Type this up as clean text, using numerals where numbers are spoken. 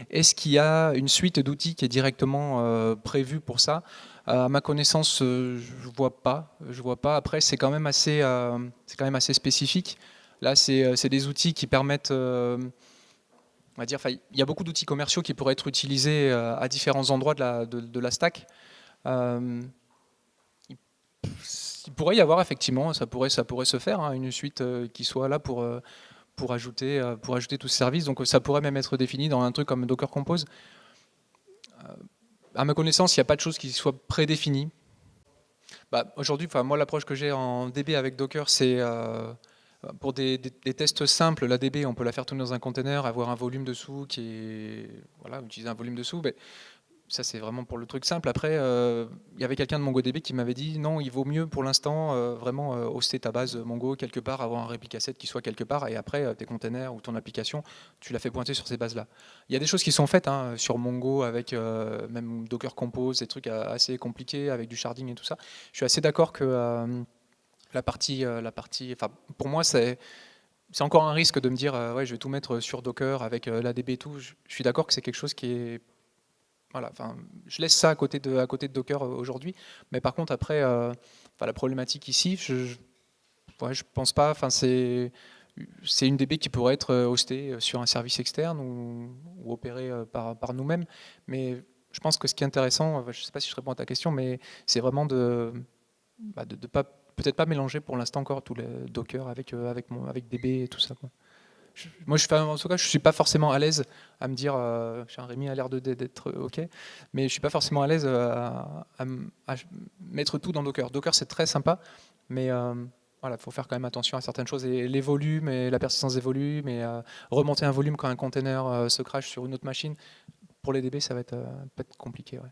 Est-ce qu'il y a une suite d'outils qui est directement prévue pour ça? À ma connaissance, je vois pas. Je vois pas. Après, c'est quand même assez spécifique. Là, c'est des outils qui permettent, on va dire, enfin, il y a beaucoup d'outils commerciaux qui pourraient être utilisés à différents endroits de la stack. Euh, il, il pourrait y avoir effectivement, ça pourrait se faire, hein, une suite qui soit là pour ajouter tout ce service. Donc ça pourrait même être défini dans un truc comme Docker Compose. À ma connaissance, il n'y a pas de chose qui soit prédéfinie. Bah, aujourd'hui, enfin, moi, l'approche que j'ai en DB avec Docker, c'est pour des tests simples, la DB, on peut la faire tourner dans un container, avoir un volume dessous qui est. Voilà, utiliser un volume dessous. Mais ça, c'est vraiment pour le truc simple. Après, il y avait quelqu'un de MongoDB qui m'avait dit non, il vaut mieux pour l'instant vraiment hoster ta base Mongo quelque part, avoir un réplica set qui soit quelque part, et après tes containers ou ton application, tu la fais pointer sur ces bases-là. Il y a des choses qui sont faites hein, sur Mongo avec même Docker Compose, des trucs assez compliqués avec du sharding et tout ça. Je suis assez d'accord que enfin, pour moi, c'est encore un risque de me dire ouais, je vais tout mettre sur Docker avec la DB et tout. Je suis d'accord que c'est quelque chose qui est voilà, enfin, je laisse ça à côté de Docker aujourd'hui. Mais par contre, après, enfin, la problématique ici, ouais, je pense pas. Enfin, c'est une DB qui pourrait être hostée sur un service externe ou opérée par nous-mêmes. Mais je pense que ce qui est intéressant, je ne sais pas si je réponds à ta question, mais c'est vraiment de pas, peut-être pas mélanger pour l'instant encore tout le Docker avec DB et tout ça, quoi. Moi, en tout cas, je suis pas forcément à l'aise à me dire, Rémi a l'air d'être OK, mais je suis pas forcément à l'aise à mettre tout dans Docker. Docker, c'est très sympa, mais voilà, il faut faire quand même attention à certaines choses, et les volumes, et la persistance des volumes, et remonter un volume quand un container se crache sur une autre machine. Pour les DB, ça va être peut-être compliqué. Ouais.